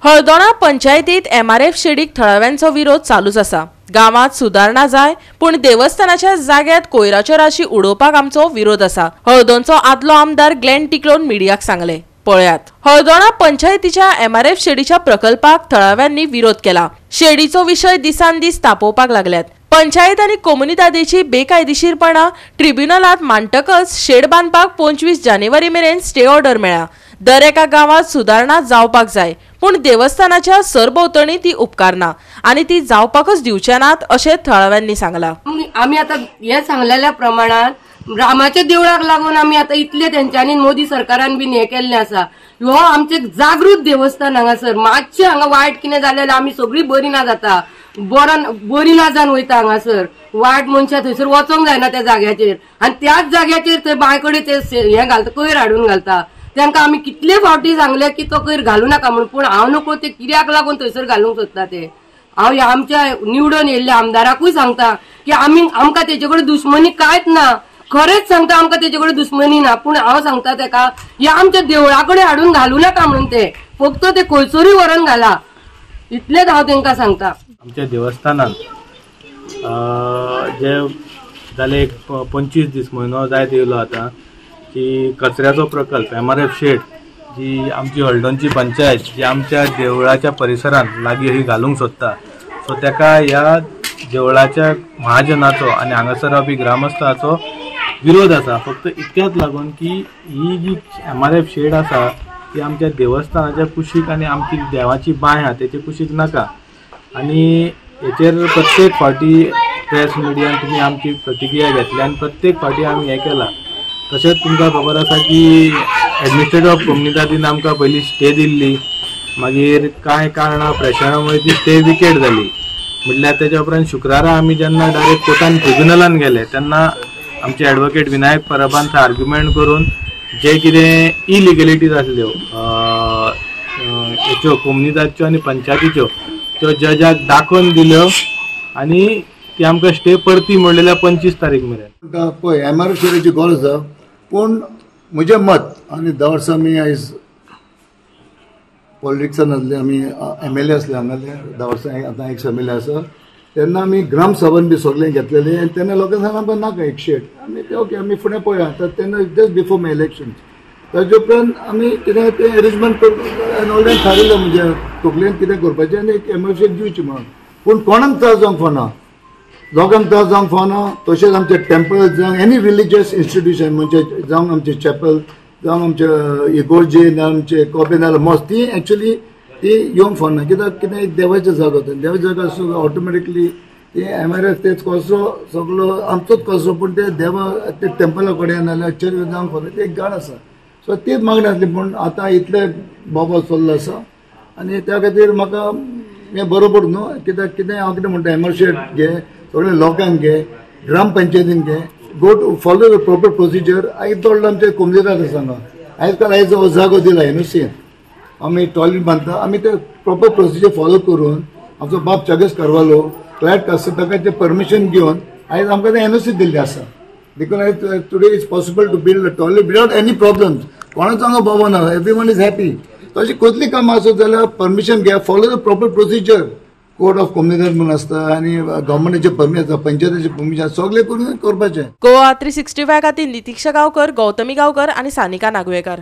हळदोणा पंचायतीत एमआरएफ शेडीक थळाव्यांचो विरोध चालूच आसा। गावात सुधारणा जाय पण देवस्थानाच्या जाग्यात कोयराच्यो राशी उडोवपाक आमचो विरोध आसा। हळदोणचो आदलो आमदार ग्लेन टिक्लोन मिडियाक सांगले। पळयात, हळदोणा पंचायतीच्या एमआरएफ शेडीच्या प्रकल्पाक थळाव्यांनी विरोध केला। शेडीचो विषय दिसान दीस तापोवपाक लागल्यात। पंचायत आनी कोमुनिदादेची बेकायदेशीरपणा ट्रिब्युनलात मांडटकच शेड बांदपाक 25 जानेवारी मेरेन स्टे ऑर्डर मेळ्ळा। दर एका गावात सुधारणा जावपाक जाय पण देवस्थानाच्या सरभोवतणी ती उपकारना आणि ती जावपाकच दिवचे नात अशें थळाव्यांनी सांगला। आम्ही आता हे सांगलेल्या प्रमाणात रामाच्या देवळाक लागून आम्ही आता इतले त्यांच्यानी मोदी सरकारान बीन हे केल्ले आसा। हो आमचे जागृत देवस्थान हांगासर मातशें हांगा वायट कितें जालें आमी सगळीं बरी ना जाता, बरी ना जावन वयता हांगासर। वायट मनशां थंयसर वचोंक जायना त्या जाग्याचेर आनी त्याच जाग्याचेर ते बांयकडे ते हे घालता, कोयर हाडून घालता। तांकां आमी कितले फावटी सांगले की तो कोयर घालू नाका म्हणून, पण हांव नको ते कित्याक लागून थंयसर घालूंक सोदता ते। हांव आमच्या निवडून येयल्ल्या आमदाराकूय सांगता की आमकां तेजे कडेन दुश्मनी कांयच ना, खरेंच सांगता आमकां तेजे कडेन दुश्मनी ना, पण हांव सांगता तेका हे आमच्या देवळा कडेन हाडून घालू नाका म्हणून, ते फक्त ते खंयसरूय व्हरून घाला, इतलेच हांव तांकां सांगता। आमच्या देवस्थानात जे जाले 25 दीस म्हयनो जायत येयलो आता की कचऱ्याचो प्रकल्प एमआरएफ शेड जी आमची हळदोणची पंचायत जी आमच्या देवळाच्या परिसरात लागीं ही घालूंक सोदता, सो तेका ह्या देवळाच्या महाजनाचो आनी हांगासर रावपी ग्रामस्थाचो विरोध आसा। फक्त इतक्याच लागून की ही जी एमआरएफ शेड आसा ती आमच्या देवस्थानाच्या कुशीक आनी आमची देवाची बांय आहा तेचे कुशीक नाका। आनी हेचेर प्रत्येक फावटी प्रेस मिडियान तुमी आमची प्रतिक्रिया घेतली आनी प्रत्येक फावटी आमी हे केला। तशेंच तुमकां खबर आसा की एडमिनिस्ट्रेटिव्ह ऑफ कोमुनिदादीन आमकां पयलीं स्टे दिल्ली, मागीर कांय कारणां प्रेशरामुळे ती स्टे विकेट जाली। म्हटल्यार तेच्या उपरांत शुक्रारा आमी जेन्ना डायरेक्ट कोर्टान ट्रिब्युनलान गेले तेन्ना आमचे एडवोकेट विनायक परबान आर्ग्युमेंट करून जे कितें इलिगलिटीज आसल्यो हेच्यो कोमुनिदादच्यो आनी पंचायतीच्यो त्यो जजाक दाखोवन दिल्यो आनी ती आमकां स्टे परती म्हणलेल्या 25 तारीख मेरेन। पळय एमआरएफ शेडीची गरज आसा, पूण म्हजें मत आनी 10 वर्सां आमी आयज पॉलिटिक्सान आसले, आमी एमएलए असले हांगाले 10 वर्सां आतां एक्स एमएलए आसा, तेन्ना आमी ग्राम सभान बी सगळें घेतलेलें आनी तेन्ना लोकांक सांगलें आमकां नाका एक शेड, आमी ते ओके आमी फुडें पळया। तर तेन्ना जस्ट बिफोर माय इलेक्शन ताजे उपरांत आमी कितें तें अरेंजमेंट करपाक ऑलरेडी थारिल्लें, म्हणजे तकलेन कितें करपाचें आनी एक एमआरएफ शेड दिवची म्हणून। पूण कोणाक त्रास जावंक फावना, लोकांक त्रास जावंक फावना। तशेंच आमचे टेम्पल जावं एनी रिलिजियस इन्स्टिट्यूशन म्हणजे जावं आमचे चॅपल जावं आमचे इगोर्जी ना आमचे कॉपे नाल्यार मॉस्क ती एक्चुअली ती येवंक फावना। कित्याक कितें देवाचें जागो देवाचें जागो आसूं ऑटोमॅटिकली ते एमआरएफ तेच कचरो सगळो आमचोच कचरो, पूण ते देवा ते टेम्पला कडेन नाल्यार चर्च जावंक फावना, ते एक गाण आसा। सो तीच मागणी आसली, पूण आतां इतले बोबो चल्लो आसा आनी त्या खातीर म्हाका हें बरोबर न्हू। कित्याक कितें हांव कितें म्हणटा एमआरएफ शेड घे, सगळे लोकांक घे, ग्रामपंचायतीन घे, go to follow the proper procedure. आयज तो आमच्या कोमुनिदाद सांगा आयज काल आयज हो जागो दिला एनओसी आमी टॉयलेट बांदता, आमी ते प्रॉपर प्रोसिजर फॉलो करून आमचो बाब चगस करवालो फ्लॅट आसा ताका परमिशन घेवन आयज आमकां ते एनओसी दिल्ली आसा। बिकॉज आयज today is possible to build a toilet without any problems, कोणाचो हांगा बोबो ना, एवरीवन इज हॅपी। तशी कसली कामां आसत जाल्यार परमिशन घ्या, follow the proper procedure. Court of कोमुनिदाद म्हणून आसता आनी गव्हर्मेंटाचे परमिशन आसता, पंचायतीचे परमिशन सगळे करून करपाचें। गोवा 365 खातीर नितीक्षा गांवकर, गौतमी गांवकर आनी सानिका नागवेकर।